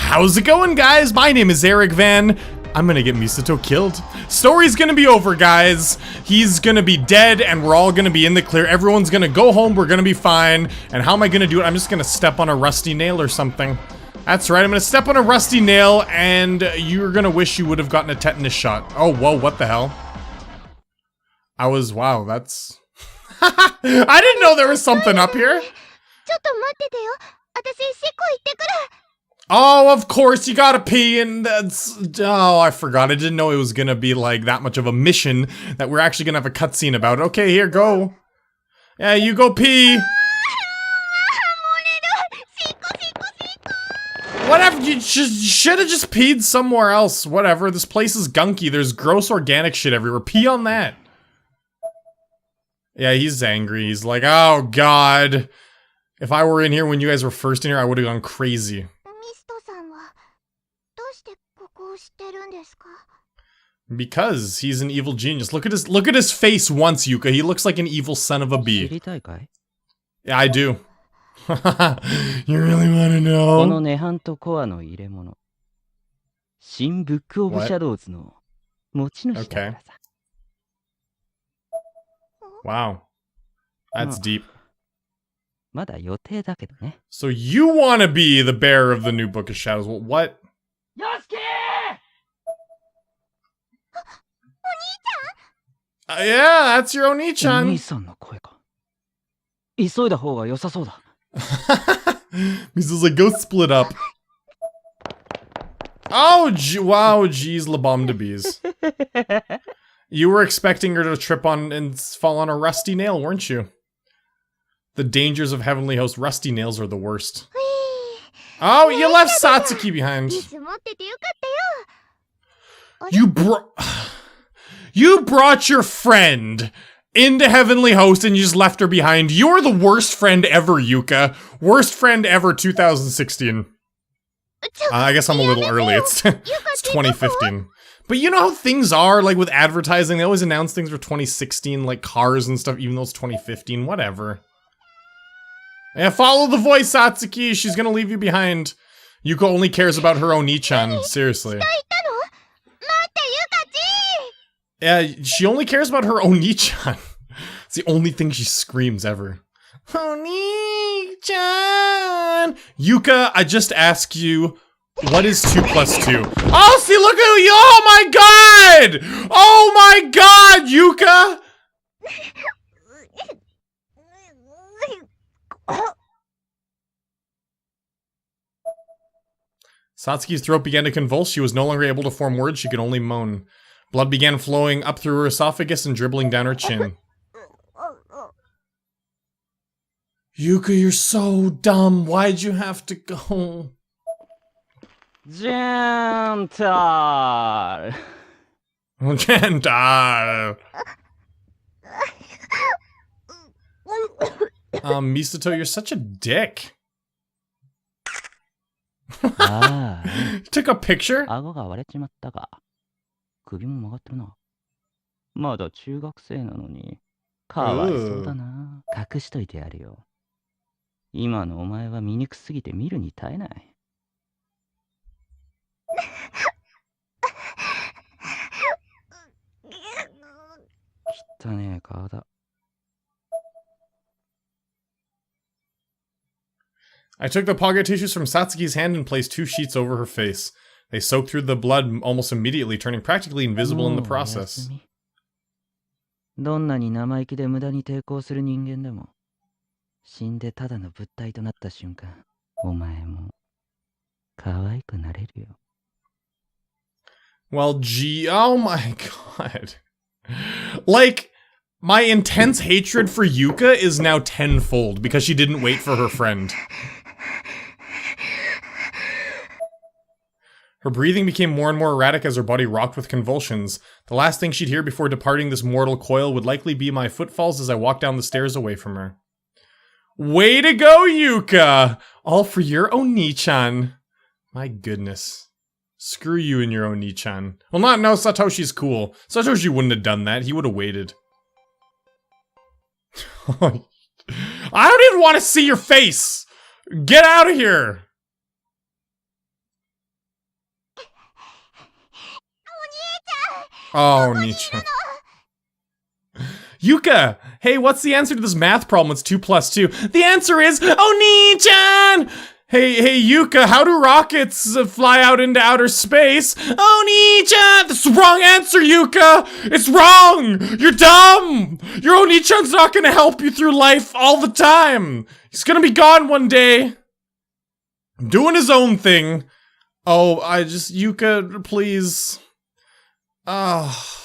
How's it going, guys? My name is Eric Van. I'm gonna get Misato killed. Story's gonna be over, guys. He's gonna be dead and we're all gonna be in the clear. Everyone's gonna go home, we're gonna be fine. And how am I gonna do it? I'm just gonna step on a rusty nail or something. That's right, I'm gonna step on a rusty nail and you're gonna wish you would have gotten a tetanus shot. Oh, whoa, what the hell? Wow, that's... I didn't know there was something up here. Oh, of course, you gotta pee, and that's... Oh, I forgot. I didn't know it was gonna be, like, that much of a mission that we're actually gonna have a cutscene about. Okay, here, go. Yeah, you go pee. Whatever, you should have just peed somewhere else. Whatever, this place is gunky. There's gross organic shit everywhere. Pee on that. Yeah, he's angry. He's like, oh, God. If I were in here when you guys were first in here, I would have gone crazy. Because he's an evil genius. Look at his face once, Yuka. He looks like an evil son of a bee. Yeah, I do. You really want to know? What? Okay. Wow. That's deep. So you want to be the bearer of the new Book of Shadows. Well, what? Yeah, that's your Oni-chan. Misa's like, go split up. Oh, wow, geez, la bombe de bees. You were expecting her to trip on and fall on a rusty nail, weren't you? The dangers of Heavenly Host. Rusty nails are the worst. Oh, you left Satsuki behind. You brought your friend into Heavenly Host and you just left her behind. You're the worst friend ever, Yuka. Worst friend ever 2016. I guess I'm a little early. It's 2015. But you know how things are, like with advertising, they always announce things for 2016, like cars and stuff, even though it's 2015, whatever. Yeah, follow the voice, Satsuki. She's gonna leave you behind. Yuka only cares about her Oni-chan, seriously. Yeah, she only cares about her Oni-chan. It's the only thing she screams ever. Oni-chan! Yuka, I just ask you, what is 2 plus 2? Oh, see, look at you! Oh my god! Oh my god, Yuka! Satsuki's throat began to convulse. She was no longer able to form words. She could only moan. Blood began flowing up through her esophagus and dribbling down her chin. Yuka, you're so dumb. Why'd you have to go? Gentle. Gentle. Misato, you're such a dick. Took a picture? I took the pocket tissues from Satsuki's hand and placed 2 sheets over her face. They soaked through the blood almost immediately, turning practically invisible in the process. Well, gee, oh my god. Like, my intense hatred for Yuka is now tenfold because she didn't wait for her friend. Her breathing became more and more erratic as her body rocked with convulsions. The last thing she'd hear before departing this mortal coil would likely be my footfalls as I walked down the stairs away from her. Way to go, Yuka! All for your Oni-chan. My goodness. Screw you and your Oni-chan. Well, no, Satoshi's cool. Satoshi wouldn't have done that. He would have waited. I don't even want to see your face! Get out of here! Oh, Nichan. Yuka! Hey, what's the answer to this math problem? It's 2 plus 2. The answer is, oh, Nichan! Hey, Yuka, how do rockets fly out into outer space? Oh, Nichan! That's the wrong answer, Yuka! It's wrong! You're dumb! Your Oni-chan's not gonna help you through life all the time! He's gonna be gone one day! Doing his own thing. Oh, Yuka, please. Oh.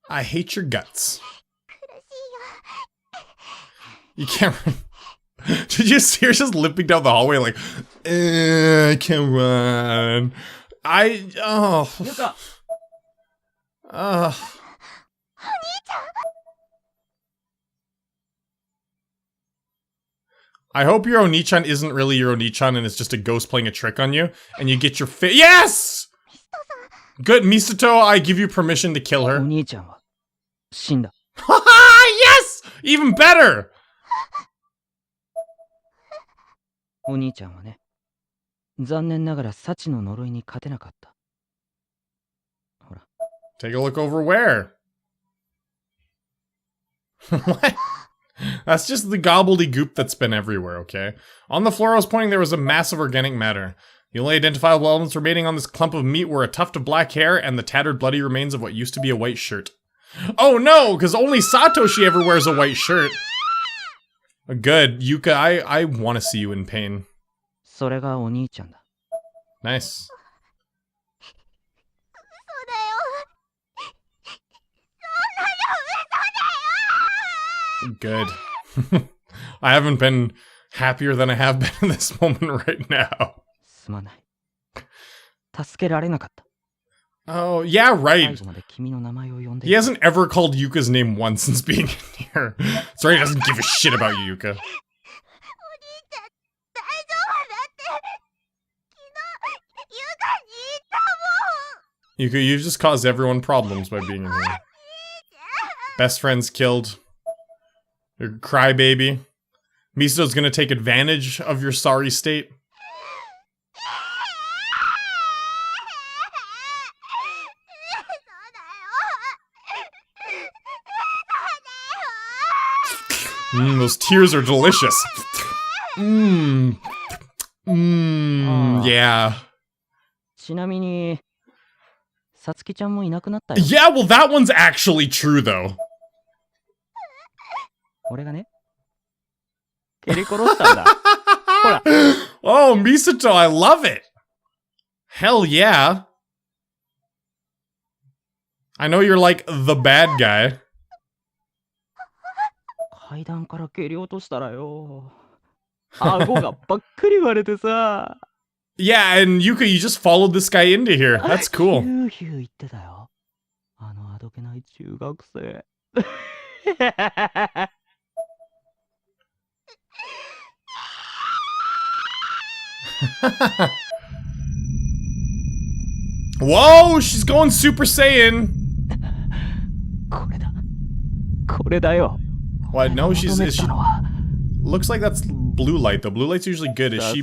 I hate your guts. You can't. Did you see her just limping down the hallway like, I can't run. I hope your Oni-chan isn't really your Oni-chan and it's just a ghost playing a trick on you, and you get your Yes! Good, Misato, I give you permission to kill her. Haha, yes! Even better! Take a look over where? What? That's just the gobbledygook that's been everywhere, okay? On the floor I was pointing, there was a massive organic matter. The only identifiable elements remaining on this clump of meat were a tuft of black hair and the tattered bloody remains of what used to be a white shirt. Oh no, because only Satoshi ever wears a white shirt. Good, Yuka, I want to see you in pain. Nice. Good. I haven't been happier than I have been in this moment right now. Oh, yeah, right. He hasn't ever called Yuka's name once since being in here. Sorry, he doesn't give a shit about you, Yuka. Yuka, you just caused everyone problems by being in here. Best friends killed. Your crybaby. Misato's gonna take advantage of your sorry state. Those tears are delicious. Yeah. Yeah, well, that one's actually true, though. Oh, Misato, I love it. Hell yeah. I know you're like the bad guy. Yeah, and Yuka, you just followed this guy into here. That's cool. Whoa, she's going Super Saiyan. What? No, is she? Looks like that's blue light, though. Blue light's usually good. Is she?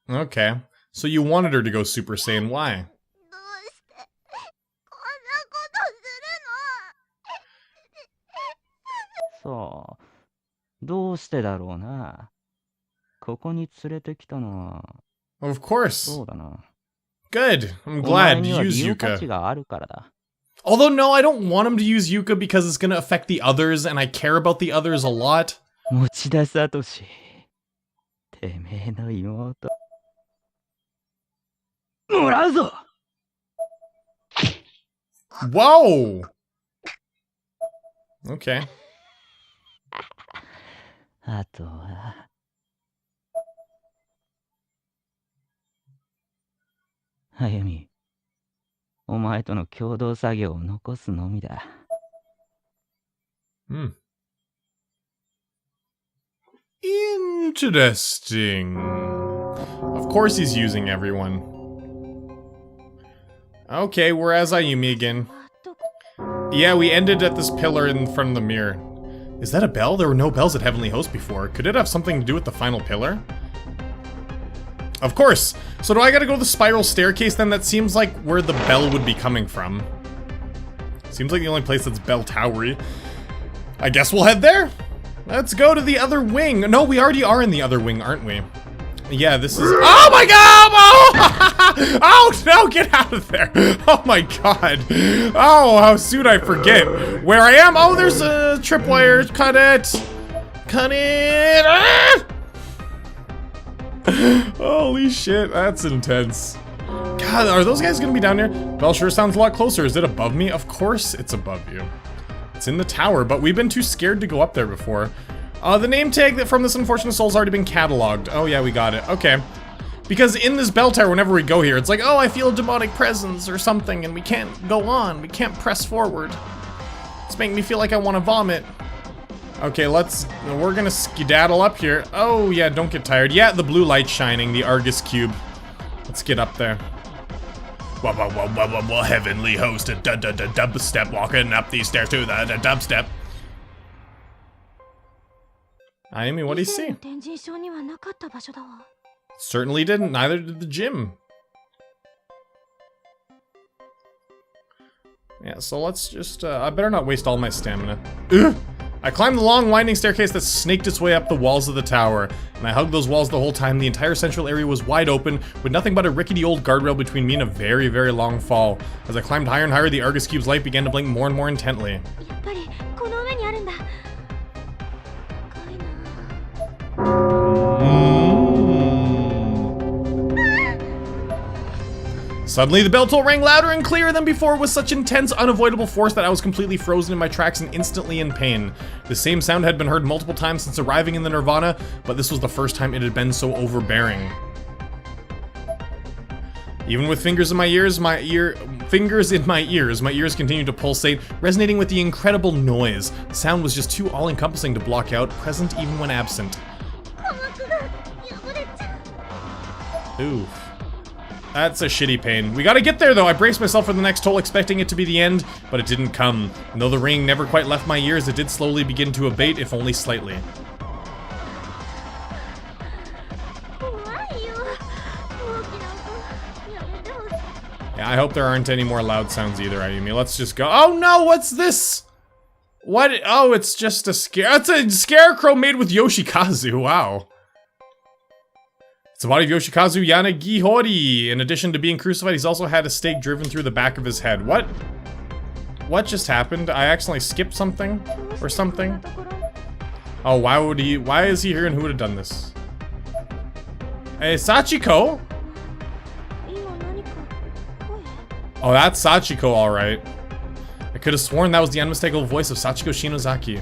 Okay. So you wanted her to go Super Saiyan. Why? Of course. Good. I'm glad. Use Yuka. Although, no, I don't want him to use Yuka because it's gonna affect the others, and I care about the others a lot. Whoa! Okay. Interesting. Of course he's using everyone. Okay, we're as Ayumi again. Yeah, we ended at this pillar in front of the mirror. Is that a bell? There were no bells at Heavenly Host before. Could it have something to do with the final pillar? Of course. So do I gotta go to the spiral staircase then? That seems like where the bell would be coming from. Seems like the only place that's bell towery. I guess we'll head there. Let's go to the other wing. No, we already are in the other wing, aren't we? Yeah, this is... Oh my god! Oh! Oh no, get out of there! Oh my god. Oh, how soon I forget where I am. Oh, there's a tripwire. Cut it. Cut it. Ah! Holy shit, that's intense. God, are those guys gonna be down here? Bell sure sounds a lot closer. Is it above me? Of course it's above you. It's in the tower, but we've been too scared to go up there before. The name tag that from this unfortunate soul's already been cataloged. Oh yeah, we got it. Okay. Because in this bell tower, whenever we go here, it's like, oh, I feel a demonic presence or something, and we can't go on. We can't press forward. It's making me feel like I want to vomit. Okay, we're gonna skedaddle up here. Oh yeah, don't get tired. Yeah, the blue light's shining, the Argus cube. Let's get up there. Well, heavenly host, dubstep walking up these stairs to the dubstep. Ayumi, what do you see? Certainly didn't, neither did the gym. Yeah, so let's just, I better not waste all my stamina. Ugh. I climbed the long, winding staircase that snaked its way up the walls of the tower, and I hugged those walls the whole time. The entire central area was wide open, with nothing but a rickety old guardrail between me and a very, very long fall. As I climbed higher and higher, the Argus Cube's light began to blink more and more intently. Suddenly, the bell toll rang louder and clearer than before with such intense, unavoidable force that I was completely frozen in my tracks and instantly in pain. The same sound had been heard multiple times since arriving in the Nirvana, but this was the first time it had been so overbearing. Even with fingers in my ears, my ears continued to pulsate, resonating with the incredible noise. The sound was just too all-encompassing to block out, present even when absent. Oof. That's a shitty pain. We gotta get there though. I braced myself for the next toll, expecting it to be the end, but it didn't come. And though the ring never quite left my ears, it did slowly begin to abate, if only slightly. Yeah, I hope there aren't any more loud sounds either, Ayumi. Let's just go. Oh no, what's this? What? Oh, it's just a it's a scarecrow made with Yoshikazu. Wow. It's the body of Yoshikazu Yanagihori. In addition to being crucified, he's also had a stake driven through the back of his head. What? What just happened? I accidentally skipped something? Or something? Oh, why is he here and who would have done this? Hey, Sachiko? Oh, that's Sachiko, alright. I could have sworn that was the unmistakable voice of Sachiko Shinozaki.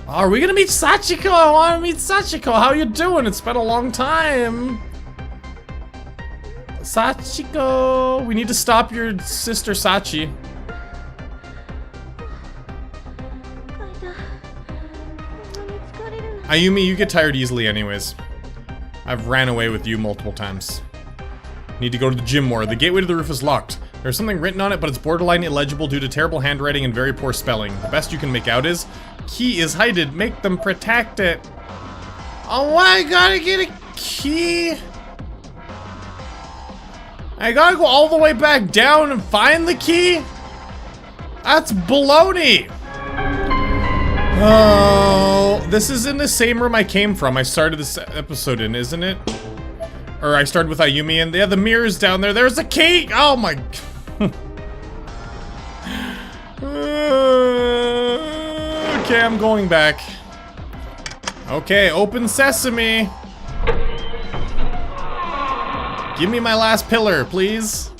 Oh, are we gonna meet Sachiko? I wanna meet Sachiko. How you doing? It's been a long time. Sachiko, we need to stop your sister Sachi. Ayumi, you get tired easily anyways. I've ran away with you multiple times. Need to go to the gym more. The gateway to the roof is locked. There's something written on it, but it's borderline illegible due to terrible handwriting and very poor spelling. The best you can make out is, key is hidden, make them protect it. Oh, I gotta get a key. I gotta go all the way back down and find the key? That's baloney. Oh, this is in the same room I came from. I started this episode in, isn't it? Or I started with Ayumi and yeah, the mirror's down there. There's a key! Oh my... Okay, I'm going back. Okay, open sesame. Give me my last pillar, please.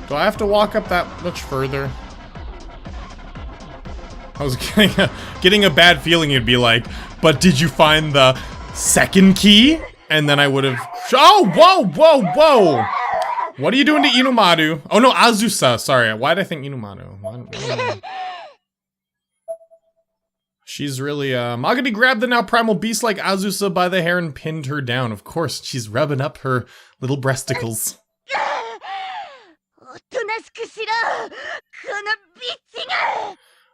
Do I have to walk up that much further? I was getting a bad feeling you'd be like, but did you find the second key? And then I would have... Oh, whoa, whoa, whoa! What are you doing to Inumaru? Oh no, Azusa, sorry. Why did I think Inumaru? She's really, Magadi grabbed the now primal beast like Azusa by the hair and pinned her down. Of course, she's rubbing up her little breasticles.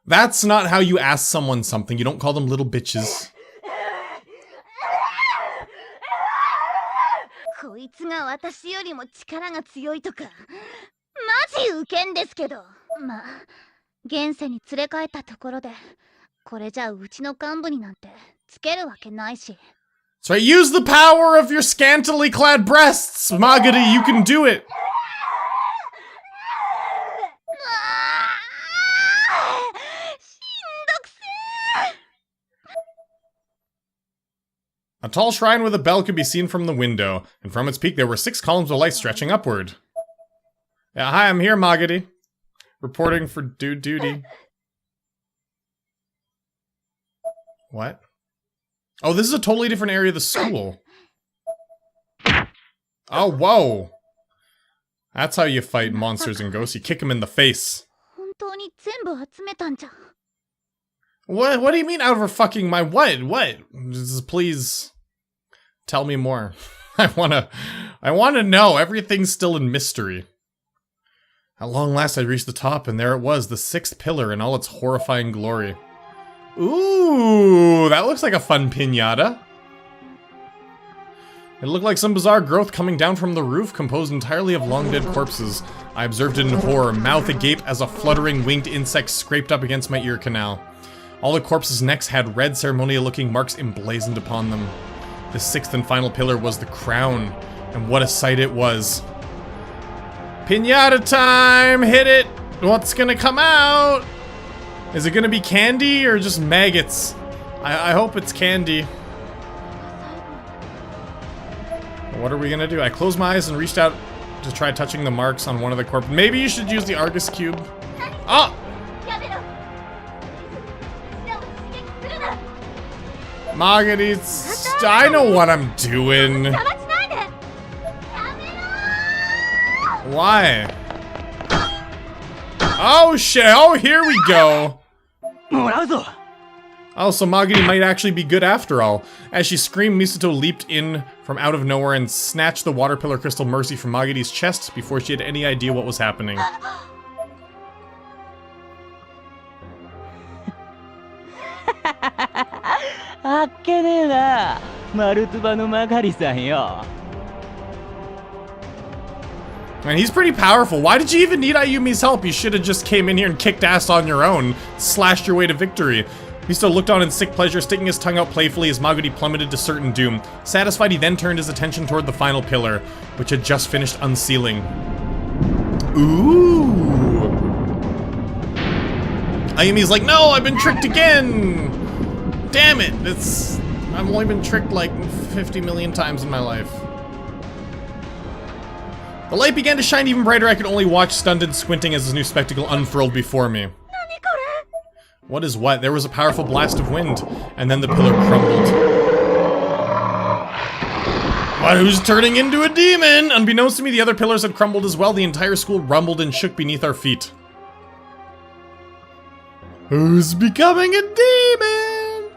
That's not how you ask someone something. You don't call them little bitches. こいつが私よりも力が強いとか、マジウケんですけど。まあ、現世に連れ帰ったところで、これじゃうちの幹部になんてつけるわけないし。So use the power of your scantily clad breasts, Magadi. You can do it. A tall shrine with a bell could be seen from the window, and from its peak there were 6 columns of light stretching upward. Yeah, hi, I'm here, Magadi. Reporting for duty. What? Oh, this is a totally different area of the school. Oh, whoa. That's how you fight monsters and ghosts. You kick them in the face. What do you mean out of her fucking mind? What? Just please tell me more. I wanna know. Everything's still in mystery. At long last I reached the top, and there it was, the 6th pillar in all its horrifying glory. Ooh, that looks like a fun piñata. It looked like some bizarre growth coming down from the roof, composed entirely of long-dead corpses. I observed it in horror, mouth agape as a fluttering winged insect scraped up against my ear canal. All the corpses' necks had red ceremonial-looking marks emblazoned upon them. The 6th and final pillar was the crown, and what a sight it was. Piñata time! Hit it! What's gonna come out? Is it gonna be candy or just maggots? I hope it's candy. What are we gonna do? I closed my eyes and reached out to try touching the marks on one of the corpses. Maybe you should use the Argus cube. Oh! Magadi, I know what I'm doing. Why? Oh shit, oh here we go. Oh, so Magadi might actually be good after all. As she screamed, Misato leaped in from out of nowhere and snatched the water pillar crystal Mercy from Magadi's chest before she had any idea what was happening. Man, he's pretty powerful. Why did you even need Ayumi's help? You should have just came in here and kicked ass on your own, slashed your way to victory. Misto looked on in sick pleasure, sticking his tongue out playfully as Magadi plummeted to certain doom. Satisfied, he then turned his attention toward the final pillar, which had just finished unsealing. Ooh. Ayumi's like, no, I've been tricked again! Damn it, I've only been tricked like 50 million times in my life. The light began to shine even brighter. I could only watch, stunned and squinting, as his new spectacle unfurled before me. What is what? There was a powerful blast of wind, and then the pillar crumbled. What, who's turning into a demon? Unbeknownst to me, the other pillars had crumbled as well. The entire school rumbled and shook beneath our feet. Who's becoming a demon?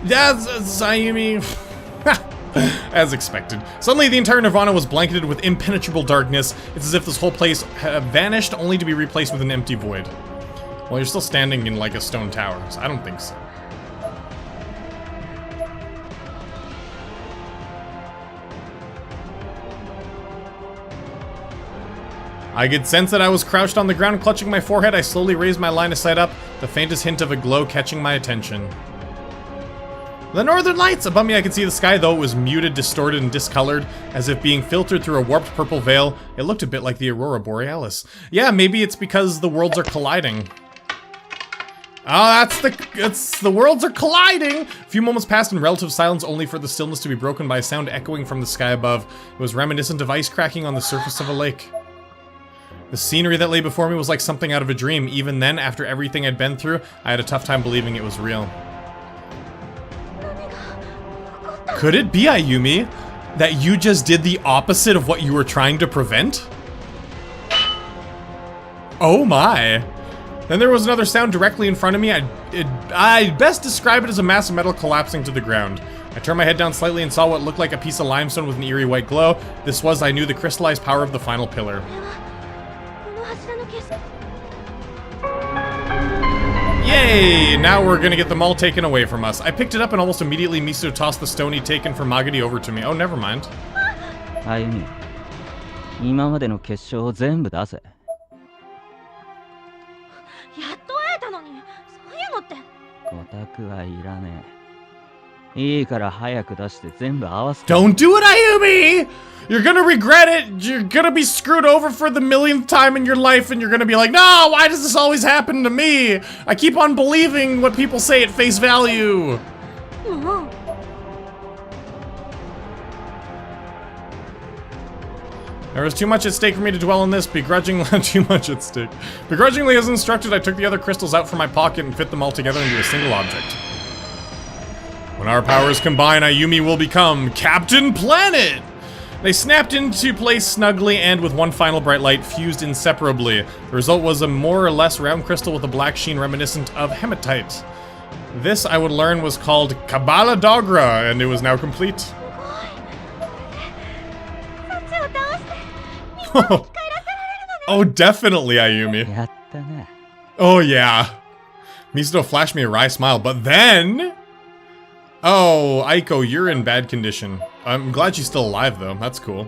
That's Sayumi. As expected. Suddenly, the entire Nirvana was blanketed with impenetrable darkness. It's as if this whole place had vanished, only to be replaced with an empty void. Well, you're still standing in, like, a stone tower, so I don't think so. I could sense that I was crouched on the ground, clutching my forehead. I slowly raised my line of sight up, the faintest hint of a glow catching my attention. The Northern Lights! Above me I could see the sky, though it was muted, distorted, and discolored, as if being filtered through a warped purple veil. It looked a bit like the Aurora Borealis. Yeah, maybe it's because the worlds are colliding. Oh, the worlds are colliding! A few moments passed in relative silence, only for the stillness to be broken by a sound echoing from the sky above. It was reminiscent of ice cracking on the surface of a lake. The scenery that lay before me was like something out of a dream. Even then, after everything I'd been through, I had a tough time believing it was real. Could it be, Ayumi, that you just did the opposite of what you were trying to prevent? Oh my. Then there was another sound directly in front of me. I'd best describe it as a mass of metal collapsing to the ground. I turned my head down slightly and saw what looked like a piece of limestone with an eerie white glow. This was, I knew, the crystallized power of the final pillar. Yay! Now we're gonna get them all taken away from us. I picked it up and almost immediately Miso tossed the stone he'd taken from Magadi over to me. Oh, never mind. 歩み、今までの結晶を全部出せ。やっと会えたのに、そういうのって。オタクはいらねえ。いいから早く出して全部合わせて。Don't do it, Ayumi! You're gonna regret it. You're gonna be screwed over for the millionth time in your life, and you're gonna be like, no, why does this always happen to me? I keep on believing what people say at face value. There was too much at stake for me to dwell on this. Begrudgingly, too much at stake. Begrudgingly, as instructed, I took the other crystals out from my pocket and fit them all together into a single object. When our powers combine, Ayumi will become Captain Planet! They snapped into place snugly and with one final bright light fused inseparably. The result was a more or less round crystal with a black sheen reminiscent of hematite. This, I would learn, was called Kabbalah Dogra, and it was now complete. Oh, definitely, Ayumi. やったな。 Oh, yeah. Mizuto flashed me a wry smile, but then... Oh, Aiko, you're in bad condition. I'm glad she's still alive, though. That's cool.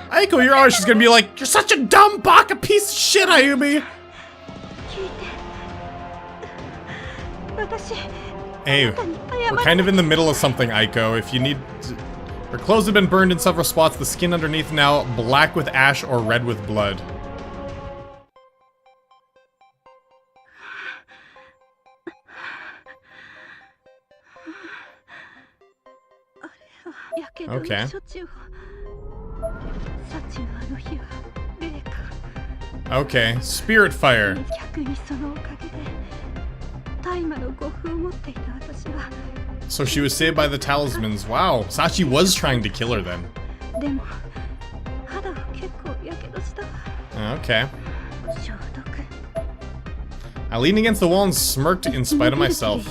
Aiko, you're always just gonna be like, you're such a dumb baka piece of shit, Ayumi! Hey, we're kind of in the middle of something, Aiko. If you need... Her clothes have been burned in several spots, the skin underneath now black with ash or red with blood. Okay. Okay, spirit fire. So she was saved by the talismans. Wow, Sachi was trying to kill her then. Okay. I leaned against the wall and smirked in spite of myself.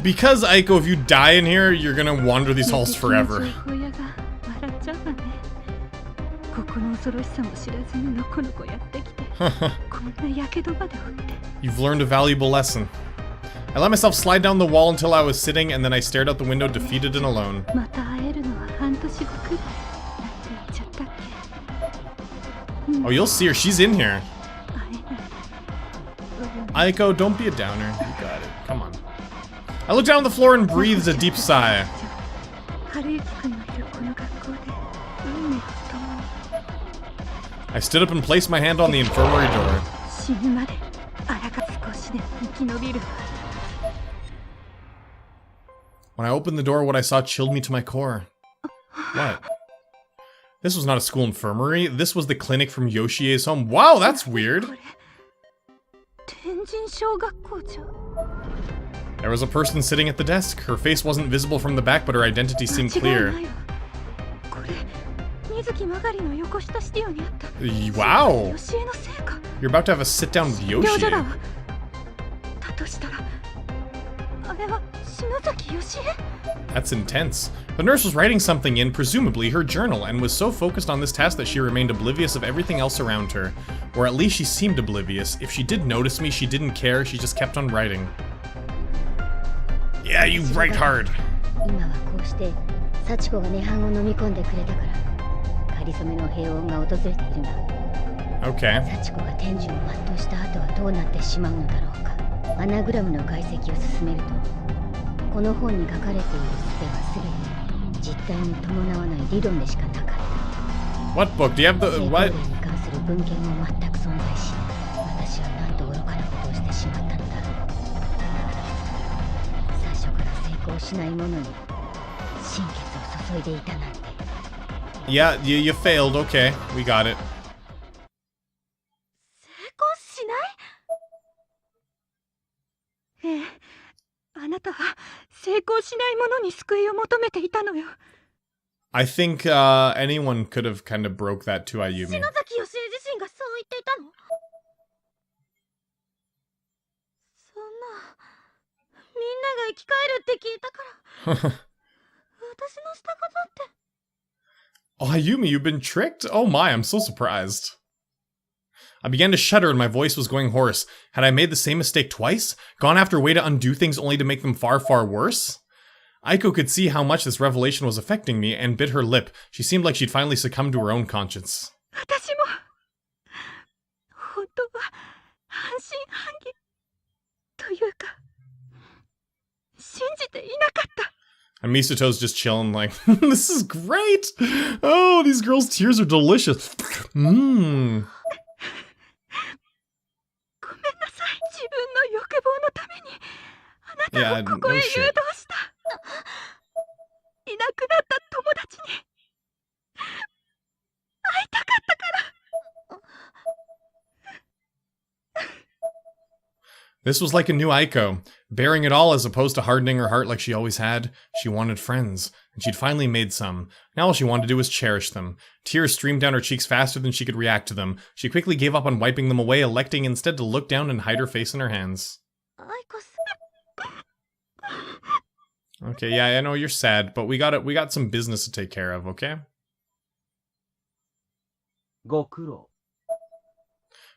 Because, Aiko, if you die in here, you're gonna wander these halls forever. You've learned a valuable lesson. I let myself slide down the wall until I was sitting, and then I stared out the window, defeated and alone. Oh, you'll see her. She's in here. Aiko, don't be a downer. You got it. Come on. I looked down on the floor and breathed a deep sigh. I stood up and placed my hand on the infirmary door. When I opened the door, what I saw chilled me to my core. What? This was not a school infirmary. This was the clinic from Yoshie's home. Wow, that's weird. There was a person sitting at the desk. Her face wasn't visible from the back, but her identity seemed clear. Wow! You're about to have a sit-down with Yoshi. That's intense. The nurse was writing something in, presumably her journal, and was so focused on this task that she remained oblivious of everything else around her. Or at least she seemed oblivious. If she did notice me, she didn't care, she just kept on writing. Yeah, you write hard. Okay. What book? Do you have the... what? Yeah, you failed. Okay, we got it. I think anyone could have kind of broke that to Ayumi. Oh, Ayumi, you've been tricked? Oh my, I'm so surprised. I began to shudder and my voice was going hoarse. Had I made the same mistake twice? Gone after a way to undo things only to make them far, far worse? Aiko could see how much this revelation was affecting me and bit her lip. She seemed like she'd finally succumbed to her own conscience. And Misato's just chilling like, this is great! Oh, these girls' tears are delicious. Mmm. Yeah, no shit. This was like a new Aiko, bearing it all as opposed to hardening her heart like she always had. She wanted friends, and she'd finally made some. Now all she wanted to do was cherish them. Tears streamed down her cheeks faster than she could react to them. She quickly gave up on wiping them away, electing instead to look down and hide her face in her hands. Okay, yeah, I know you're sad, but we got some business to take care of, okay? Gokuro.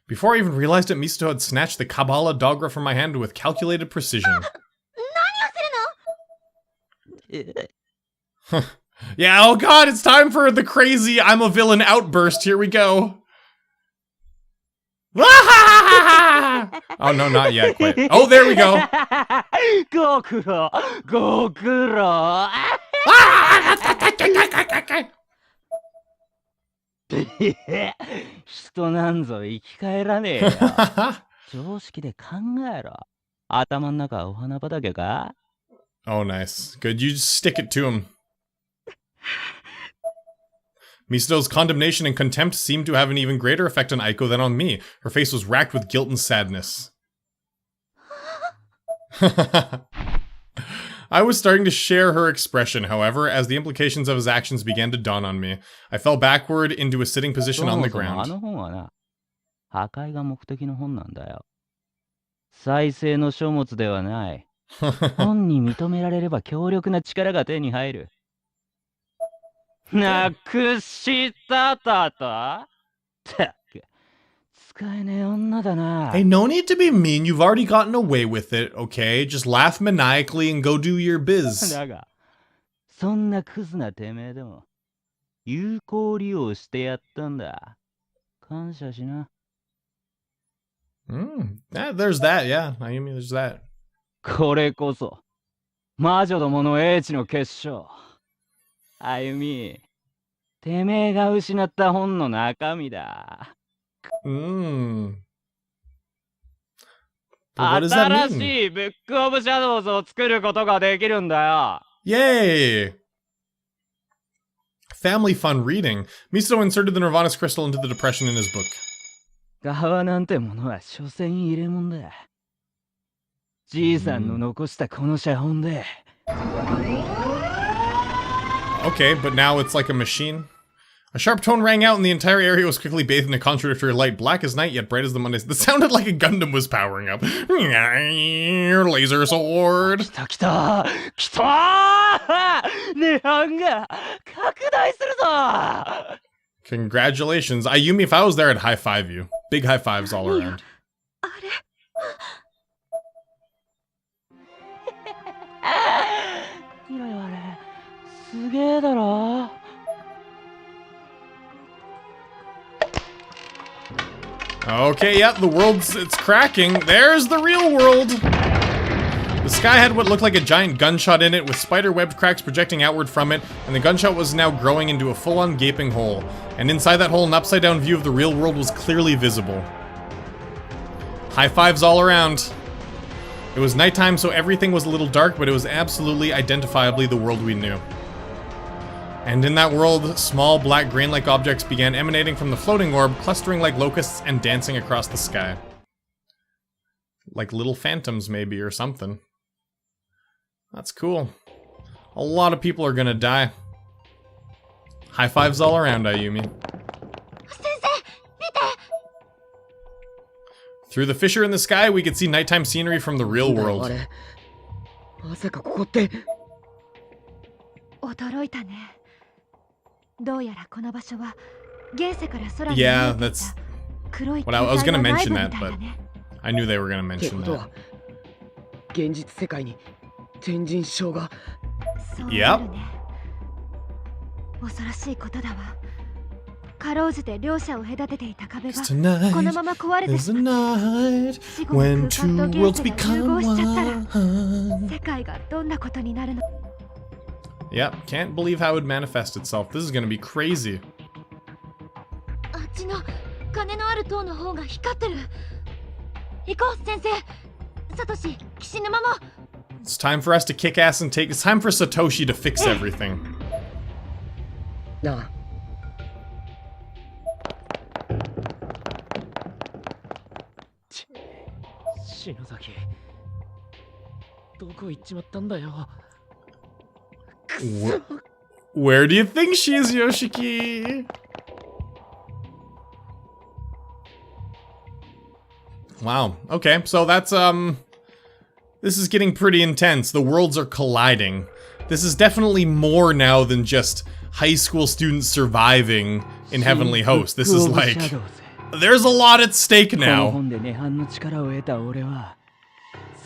Before I even realized it, Misato had snatched the Kabbalah Dogra from my hand with calculated precision. Yeah, oh god, it's time for the crazy I'm a villain outburst. Here we go. Oh no, not yet quite. Oh, there we go. Gokuro! Gokuro! 人なんぞ生き返らねえよ。常識で考えろ。頭ん中はお花畑か? Oh, nice. Good, you just stick it to him. Misato's condemnation and contempt seemed to have an even greater effect on Aiko than on me. Her face was racked with guilt and sadness. I was starting to share her expression, however, as the implications of his actions began to dawn on me. I fell backward into a sitting position on the ground. そもそもあの本はな、破壊が目的の本なんだよ。再生の書物ではない。本に認められれば強力な力が手に入る。なくしたたと？ったく、使えねえ女だな。 Hey, no need to be mean. You've already gotten away with it, okay? Just laugh maniacally and go do your biz. だが、そんなクズなてめえでも有効利用してやったんだ。感謝しな。Yeah, there's that, yeah. I mean, there's that. これこそ魔女どもの英知の結晶。歩み、てめえが失った本の中身だ。But what does that 新 mean? しいブックオブシャドウズを作ることができるんだよ。 Yay! Family fun reading. Misato inserted the Nirvana's crystal into the depression in his book. 側なんてものは所詮入れ物だ。じいさんの残したこの写本で。Okay, but now it's like a machine. A sharp tone rang out and the entire area was quickly bathed in a contradictory light, black as night yet bright as the Mondays. That sounded like a Gundam was powering up. Laser sword. 来た来た来た値段が拡大するぞ。 Congratulations. Ayumi, if I was there, I'd high five you. Big high fives all around. あれ 見ろよあれ。すげえだろ。 Okay, yeah, the world's, it's cracking. There's the real world! The sky had what looked like a giant gunshot in it, with spider-webbed cracks projecting outward from it, and the gunshot was now growing into a full-on gaping hole. And inside that hole, an upside-down view of the real world was clearly visible. High fives all around. It was nighttime, so everything was a little dark, but it was absolutely identifiably the world we knew. And in that world, small black grain-like objects began emanating from the floating orb, clustering like locusts and dancing across the sky. Like little phantoms, maybe, or something. That's cool. A lot of people are gonna die. High fives all around, Ayumi. Through the fissure in the sky, we could see nighttime scenery from the real world. 驚いたね。どうやらこの場所は現世から空に Yeah, that's 黒い what I was gonna mention みた that, いだ but ね。 I knew they were gonna って mention ことは that. 現実世界に天神症が。そうなるね。恐ろしいことだわ。かろうじて両者を隔てていた壁が Tonight このまま壊れて is し the まって night 死後の when 空 two 間と worlds 現世が融合 become しちゃったら one. 世界がどんなことになるの。 Yep, can't believe how it would manifest itself. This is gonna be crazy. あっちの金のある塔の方が光ってる。行こう先生。サトシ、岸沼も。 It's time for us to kick ass and take. It's time for Satoshi to fix everything. なあ。篠崎。どこ行っちまったんだよ。 Where do you think she is, Yoshiki? Wow. Okay, so that's this is getting pretty intense. The worlds are colliding. This is definitely more now than just high school students surviving in Heavenly Host. This is like there's a lot at stake この now. 本で涅槃の力を得た俺は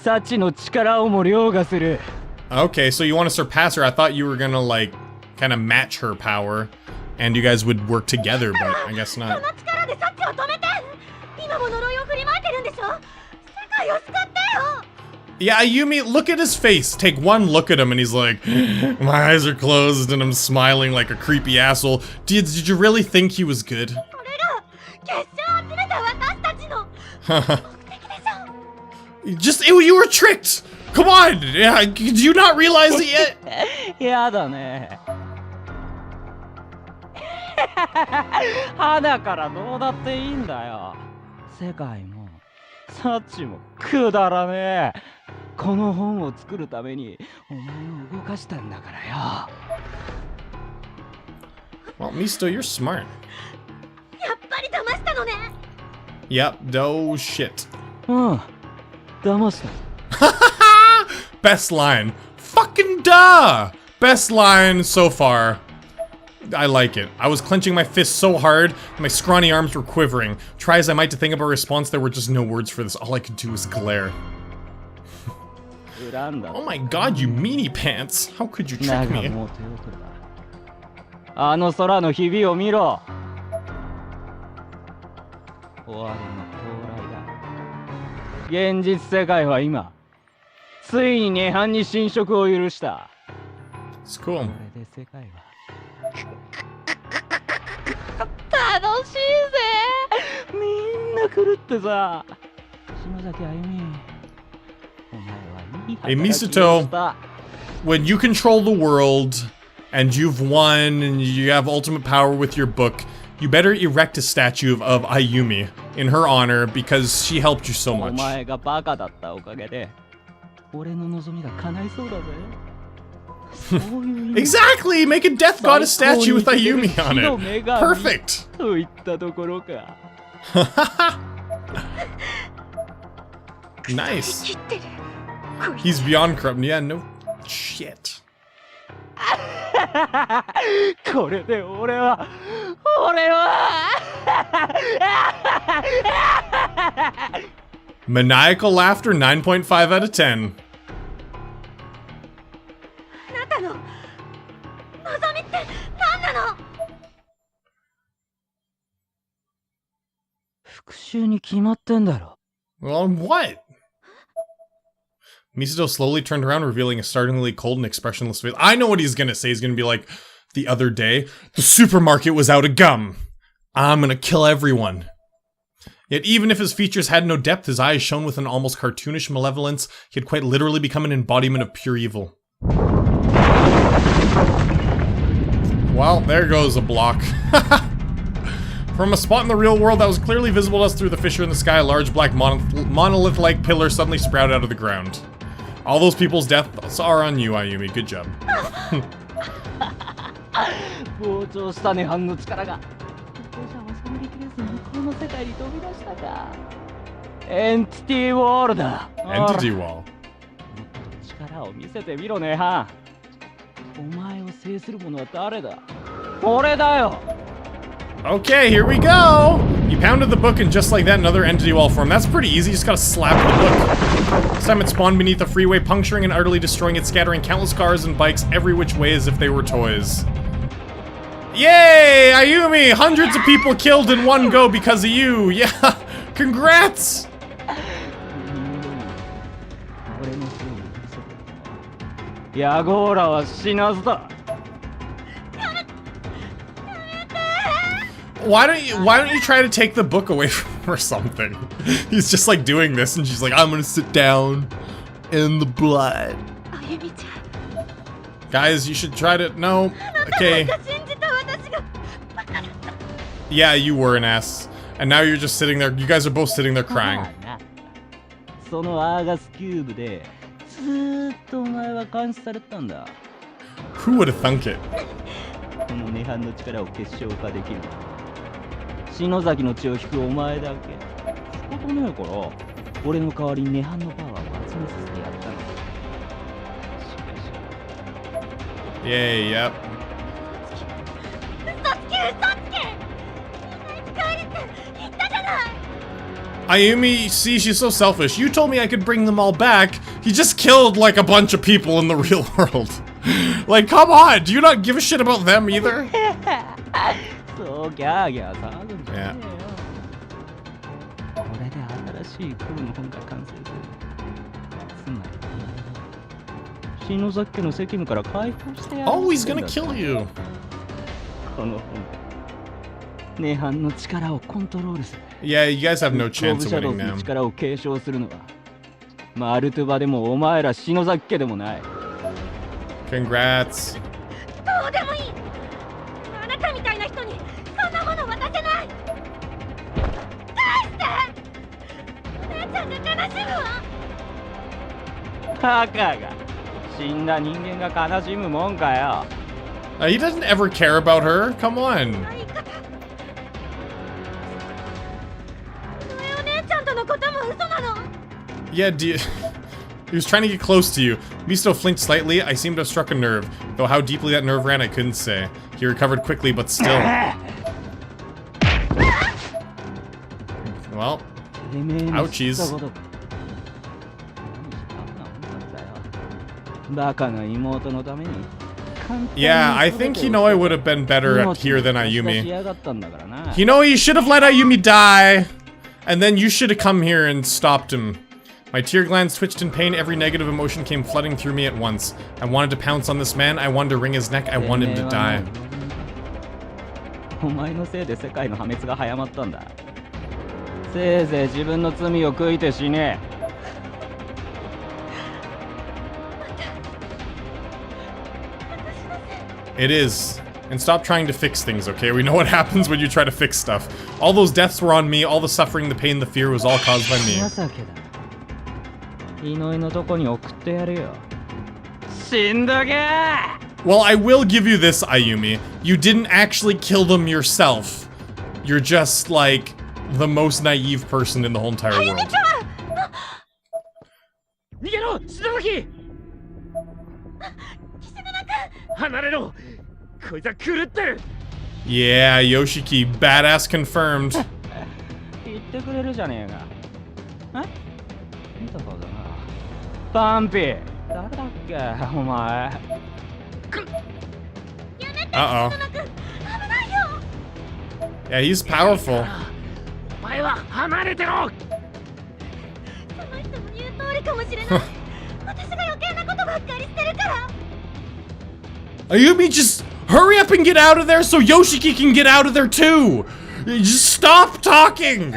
幸の力をも凌駕する。 Okay, so you want to surpass her. I thought you were gonna like kind of match her power and you guys would work together, but I guess そ not. の力でサッチを止めて。今も呪いを振りまいてるんでしょ。世界を救ってよ。 Yeah, Ayumi, look at his face. Take one look at him and he's like, my eyes are closed and I'm smiling like a creepy asshole. Did you really think he was good? これが結晶を集めた私たちの目的でしょ。 You were tricked! Come on! Yeah, did you not realize it yet? やだね。肌からどうだっていいんだよ。世界もサッチもくだらねえ。この本を作るためにお前を動かしたんだからよ。 Well, Misto, you're smart. やっぱり騙したのね。 Yep, no shit. うん、騙した。Best line. Fucking duh! Best line so far. I like it. I was clenching my fists so hard, my scrawny arms were quivering. Try as I might to think of a response, there were just no words for this. All I could do was glare. 恨んだ。 Oh my god, you meanie pants! How could you だ trick が me? もう手遅れだ。あの空のひびを見ろ。終わりの到来だ。現実世界は今、ついに涅槃に侵食を許した。 It's こ cool. れで世界は楽しいぜ。みんな狂ってさ。篠崎あゆみ、お前はいい Hey, 働きを Misato. した。 When you control the world, and you've won, and you have ultimate power with your book, you better erect a statue of Ayumi in her honor because she helped you so お much. 前がバカだったおかげで、俺の望みが叶いそうだぜ。そういう意味 Exactly! Make a death goddess statue with Ayumi on it. Perfect! といったところか。Nice. 切ってる。こいつ He's beyond corrupt. Yeah, no shit. これで俺は Maniacal laughter, 9.5 out of 10. あなたの望みって何なの。復讐に決まってんだろ。 Well, what? Misato slowly turned around, revealing a startlingly cold and expressionless face. I know what he's gonna say. He's gonna be like, the other day, the supermarket was out of gum. I'm gonna kill everyone. Yet even if his features had no depth, his eyes shone with an almost cartoonish malevolence. He had quite literally become an embodiment of pure evil. Well, there goes a block. From a spot in the real world that was clearly visible to us through the fissure in the sky, a large black monolith-like pillar suddenly sprouted out of the ground. All those people's deaths are on you, Ayumi. Good job. 膨張した涅槃の力がここじゃ収まりきれず向こうの世界に飛び出したか。エンティティウォールだ。 Entity wall. もっと力を見せてみろ涅槃。お前を制する者は誰だ？俺だよ。 Okay, here we go! You pounded the book and just like that another entity wall formed. That's pretty easy, you just gotta slap the book. This time it spawned beneath the freeway, puncturing and utterly destroying it, scattering countless cars and bikes every which way as if they were toys. Yay! Ayumi! Hundreds of people killed in one go because of you! Yeah! Congrats! 俺のせいに嘘だ。ヤゴーラは死なずだ。 Why don't you try to take the book away from him or something? He's just like doing this and she's like, I'm gonna sit down in the blood. Guys, you should try to, no, okay. Yeah, you were an ass. And now you're just sitting there, you guys are both sitting there crying. そのアーガスキューブでずーっとお前は監視されたんだ。 Who would have thunk it? この涅槃の力を結晶化できる。篠崎の血を引くお前だけ。仕方ねえから、俺の代わりに涅槃のパワーを集めさせてやったの。しかし。Yay, yep. Ayumi, see, she's so selfish. You told me I could bring them all back. He just killed like a bunch of people in the real world. Like, come on, do you not give a shit about them either? So, yeah. これで新しいクルの本が完成する。つまり、篠崎家の責務から解放してやる。 Oh, he's gonna kill you. この本、涅槃の力をコントロールする。 Yeah, you guys have no chance of シャド winning ウスの now. 力を継承するのは、マルトゥバでもお前ら篠崎家でもない。 Congrats. どうでもいい。あなたみたいな人にそんなもの渡せない。返して。お姉ちゃんが悲しむわ。バカが死んだ人間が悲しむもんかよ。 He doesn't ever care about her. Come on. お姉ちゃんとのことも嘘なの。 Yeah, he was trying to get close to you. Misto flinched slightly. I seemed to have struck a nerve. Though how deeply that nerve ran, I couldn't say. He recovered quickly, but still. Well, ouchies. バカな妹のために。 Yeah, I think Hinoi would have been better at here than Ayumi. Hinoi, you should have let Ayumi die! And then you should have come here and stopped him. My tear glands twitched in pain, every negative emotion came flooding through me at once. I wanted to pounce on this man, I wanted to wring his neck, I wanted him to die. お前のせいで世界の破滅が早まったんだ。せいぜい自分の罪を悔いて死ね。 It is. And stop trying to fix things, okay? We know what happens when you try to fix stuff. All those deaths were on me, all the suffering, the pain, the fear was all caused by me. Well, I will give you this, Ayumi. You didn't actually kill them yourself. You're just, like, the most naive person in the whole entire world. 逃げろ、篠崎！離れろ！こいつは狂ってる！ Yeah, Yoshiki, badass confirmed. 言ってくれるじゃねえか。え？見たことだな。パンピー、誰だっけ、お前。Uh-oh. Yeah, he's powerful. お前は離れてろ！ Ayumi, just hurry up and get out of there so Yoshiki can get out of there too! Just stop talking!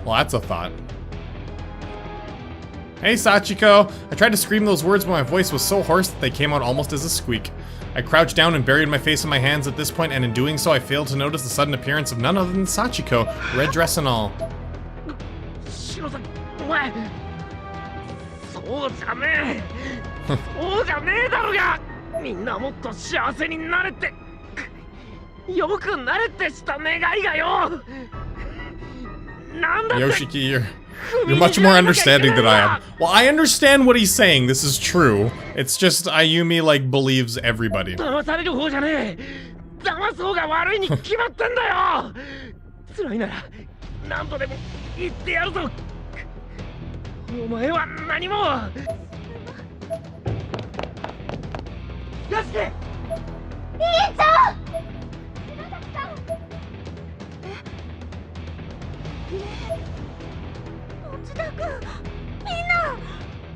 Well, that's a thought. Hey, Sachiko! I tried to scream those words, but my voice was so hoarse that they came out almost as a squeak. I crouched down and buried my face in my hands at this point, and in doing so, I failed to notice the sudden appearance of none other than Sachiko, red dress and all. 篠崎、お前、そそうじゃねえそうじゃねえだろがみんなもっと幸せになれってよくなれってした願いがよなんだって Yoshiki, you're much more understanding than I am. Well, I understand what he's saying. This is true. It's just Ayumi, like, believes everybody. 騙される方じゃねえ騙す方が悪いに決まってんだよ辛いなら何とでも言ってやるぞお前は何もよしけ兄ちゃん内田君みんな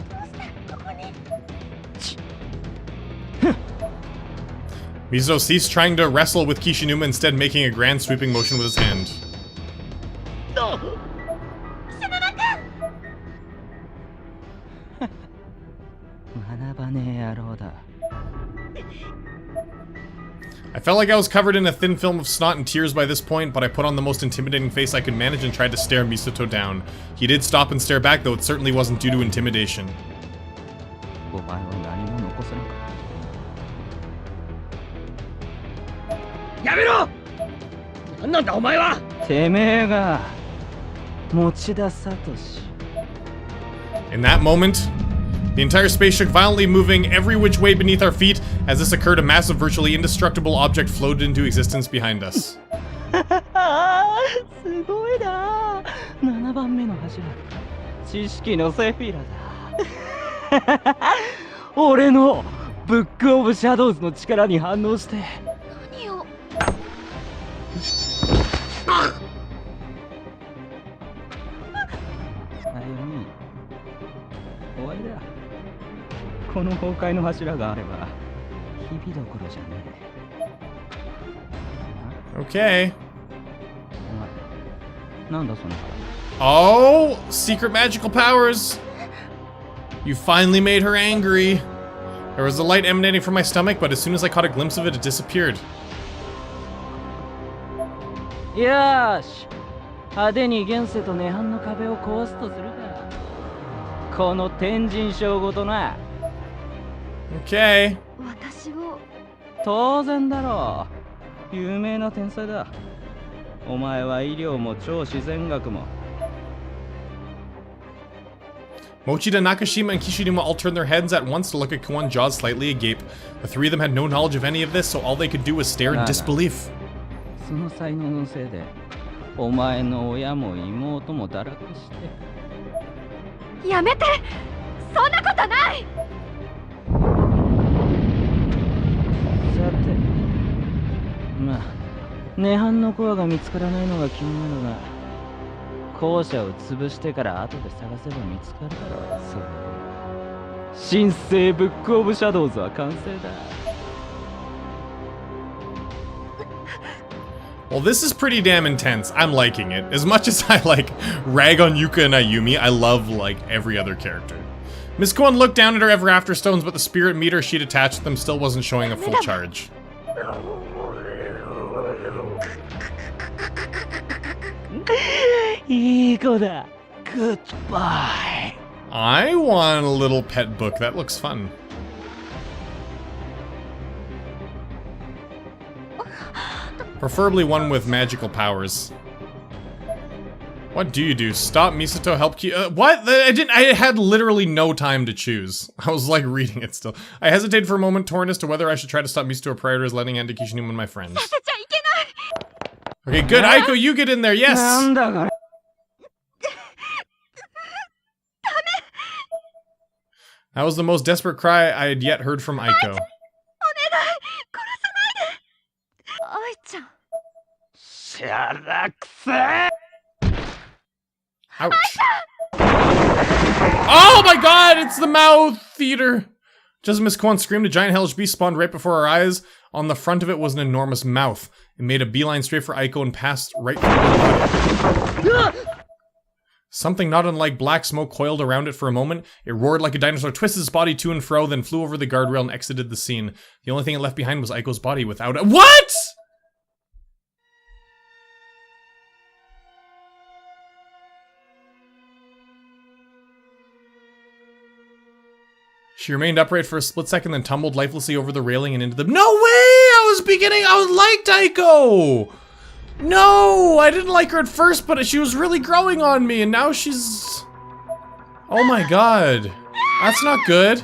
どうしてここに Mizuto ceased trying to wrestle with Kishinuma, instead making a grand sweeping motion with his hand. 学ばねえ野郎だ。 I felt like I was covered in a thin film of snot and tears by this point, but I put on the most intimidating face I could manage and tried to stare Mizuto down. He did stop and stare back, though it certainly wasn't due to intimidation. お前は何も残せなかっやめろ何なんだお前はた。てめえが持田聡。 In that moment, the entire space shook violently, moving every which way beneath our feet. As this occurred, a massive, virtually indestructible object floated into existence behind us. すごいな。7番目の柱。知識のセフィラだ。俺のブックオブシャドウズの力に反応して。何を終わりだ。この崩壊の柱があれば日々どころじゃねえ。 Okay. お前なんだその体。 Oh, secret magical powers. You finally made her angry. There was a light emanating from my stomach, but as soon as I caught a glimpse of it, it disappeared. よーし、派手に現世と涅槃の壁を壊すとするか。この天神賞ごとな。 Okay. 私を当然だろう。有名な天才だ。お前は医療も超自然学も。 Mochida, Nakashima, and Kishinuma all turned their heads at once to look at Kuon, jaws slightly agape. The three of them had no knowledge of any of this, so all they could do was stare in disbelief. その才能のせいで、お前の親も妹も堕落して。やめてそんなことない。さて、まあ、涅槃のコアが見つからないのが気になるが。 校舎を潰してから後で探せば見つかるだろう。それで神聖ブックオブシャドウズは完成だ。 Well, this is pretty damn intense. I'm liking it. As much as I, like, rag on Yuka and Ayumi, I love, like, every other character. Miss Kuon looked down at her ever after stones, but the spirit meter she'd attached to them still wasn't showing a full charge. いい子だ。Goodbye. I want a little pet book. That looks fun. Preferably one with magical powers. What do you do? Stop Misato, help Ki- what? I had literally no time to choose. I was like reading it still. I hesitated for a moment, torn as to whether I should try to stop Misato prior to his letting end to Kishinuma and my friends. Okay, good. Aiko, you get in there. Yes. なんだこれ。 That was the most desperate cry I had yet heard from Aiko. お願い殺さないで。愛ちゃん。しゃらくせ。 Ouch. Oh my god, it's the mouth theater. Just as Miss Kuon screamed, a giant hellish beast spawned right before our eyes. On the front of it was an enormous mouth. It made a beeline straight for Aiko and passed right through her body. Something not unlike black smoke coiled around it for a moment. It roared like a dinosaur, twisted its body to and fro, then flew over the guardrail and exited the scene. The only thing it left behind was Aiko's body without a- WHAT?! She remained upright for a split second, then tumbled lifelessly over the railing and into the— No way! I liked Aiko! No! I didn't like her at first, but she was really growing on me, and now she's... Oh my god. That's not good.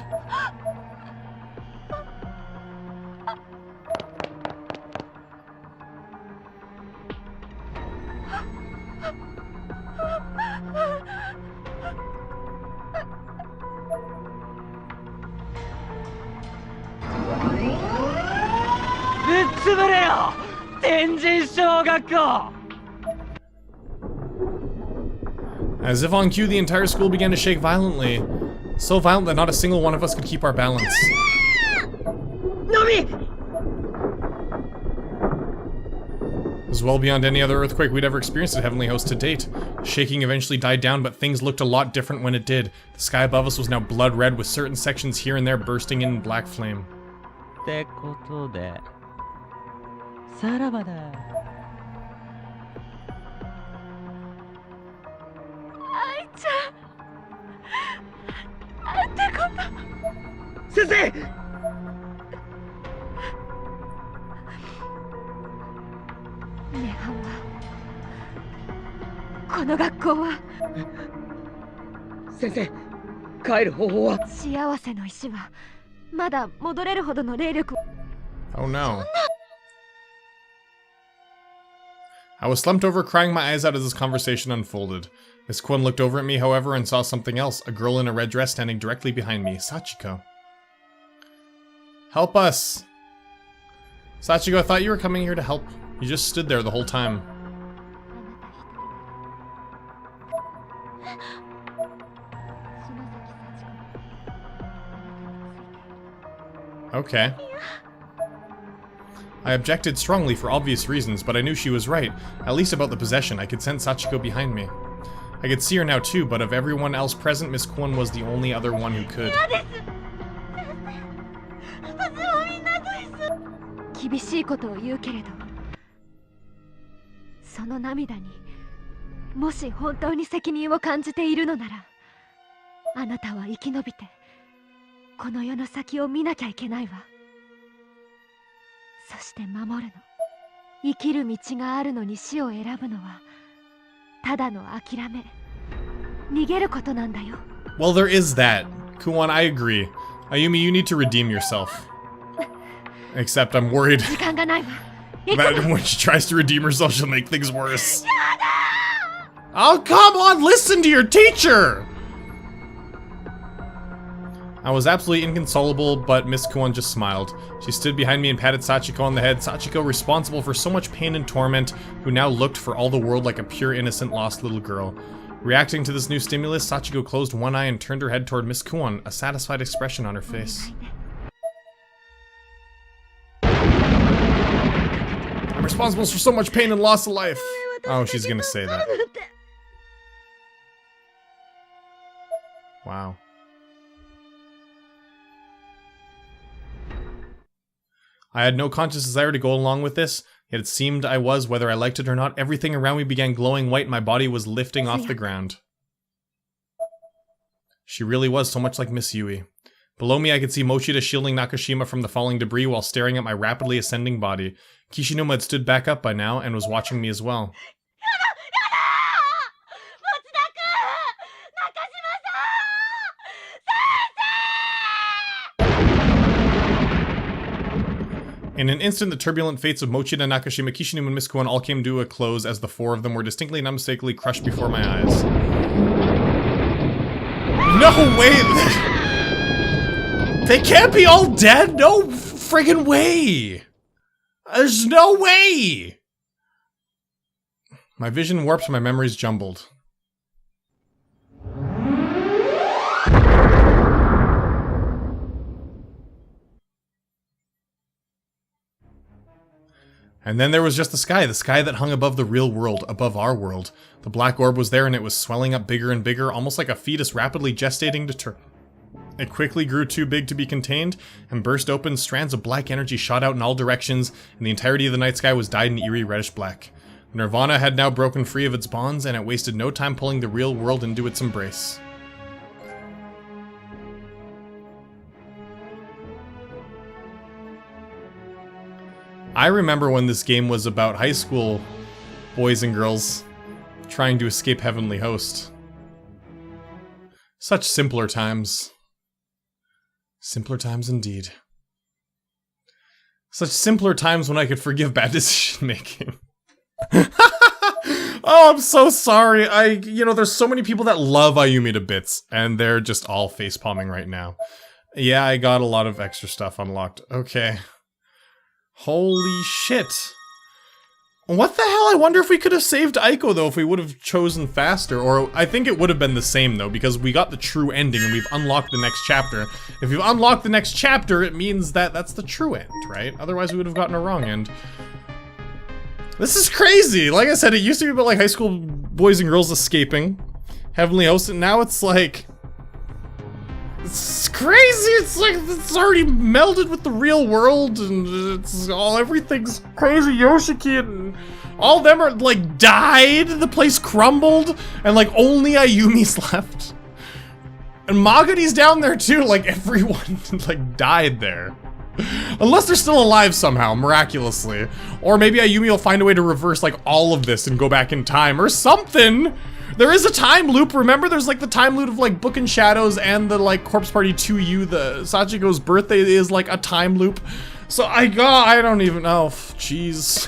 As if on cue, the entire school began to shake violently. So violent that not a single one of us could keep our balance. Nami! It was well beyond any other earthquake we'd ever experienced at Heavenly Host to date. Shaking eventually died down, but things looked a lot different when it did. The sky above us was now blood red, with certain sections here and there bursting in black flame. ってことで、さらばだ。愛ちゃん、なんてこと。先生！涅槃は、この学校は。先生、帰る方法は？幸せの石はまだ戻れるほどの霊力。 Oh no. I was slumped over, crying my eyes out as this conversation unfolded. Miss Kwon looked over at me, however, and saw something else, a girl in a red dress standing directly behind me, Sachiko. Help us! Sachiko, I thought you were coming here to help. You just stood there the whole time. Okay. I objected strongly for obvious reasons, but I knew she was right, at least about the possession. I could sense Sachiko behind me. I could see her now too, but of everyone else present, Miss Kwon was the only other one who could. 厳しいことを言うけれど、その涙にもし本当に責任を感じているのなら、あなたは生き延びてこの世の先を見なきゃいけないわ。そして守るの、生きる道があるのに死を選ぶのはただの諦め、逃げることなんだよ。 Well, there is that. Kuon, I agree. Ayumi, you need to redeem yourself. Except I'm worried 時間がないわ。 that when she tries to redeem herself, she'll make things worse. Oh, come on, listen to your teacher! I was absolutely inconsolable, but Miss Kuon just smiled. She stood behind me and patted Sachiko on the head. Sachiko, responsible for so much pain and torment, who now looked for all the world like a pure, innocent, lost little girl. Reacting to this new stimulus, Sachiko closed one eye and turned her head toward Miss Kuon, a satisfied expression on her face. I'm responsible for so much pain and loss of life. Oh, she's gonna say that. Wow. I had no conscious desire to go along with this, yet it seemed I was, whether I liked it or not. Everything around me began glowing white and my body was lifting off the ground. She really was so much like Miss Yui. Below me I could see Mochida shielding Nakashima from the falling debris while staring at my rapidly ascending body. Kishinuma had stood back up by now and was watching me as well. In an instant, the turbulent fates of Mochida, Nakashima, Kishinuma, and Miss Kuon all came to a close as the four of them were distinctly and unmistakably crushed before my eyes. No way! They can't be all dead? No friggin' way! There's no way! My vision warped, my memories jumbled. And then there was just the sky that hung above the real world, above our world. The black orb was there and it was swelling up bigger and bigger, almost like a fetus rapidly gestating to turn. It quickly grew too big to be contained and burst open. Strands of black energy shot out in all directions, and the entirety of the night sky was dyed in eerie reddish black. Nirvana had now broken free of its bonds, and it wasted no time pulling the real world into its embrace. I remember when this game was about high school boys and girls trying to escape Heavenly Host. Such simpler times. Simpler times indeed. Such simpler times when I could forgive bad decision making. Oh, I'm so sorry. You know, there's so many people that love Ayumi to bits, and they're just all facepalming right now. Yeah, I got a lot of extra stuff unlocked. Okay. Holy shit. What the hell? I wonder if we could have saved Aiko, though, if we would have chosen faster. Or I think it would have been the same, though, because we got the true ending and we've unlocked the next chapter. If you've unlocked the next chapter, it means that that's the true end, right? Otherwise, we would have gotten a wrong end. This is crazy! Like I said, it used to be about, like, high school boys and girls escaping Heavenly Host, and now it's like... It's crazy! It's like, it's already melded with the real world, and it's all, everything's crazy. Yoshiki and all of them are, like, died, the place crumbled, and, like, only Ayumi's left. And Magari's down there, too, like, everyone, like, died there. Unless they're still alive somehow, miraculously. Or maybe Ayumi will find a way to reverse, like, all of this and go back in time, or something! There is a time loop, remember? There's, like, the time loop of, like, Book and Shadows and the, like, Corpse Party 2U, the Sachiko's birthday is, like, a time loop. So, I don't even know. Jeez.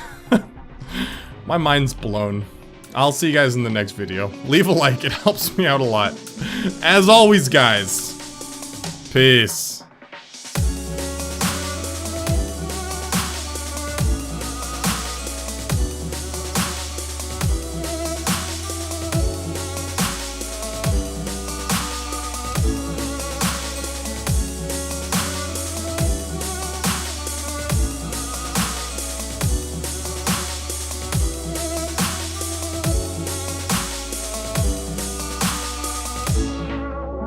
My mind's blown. I'll see you guys in the next video. Leave a like, it helps me out a lot. As always, guys, peace.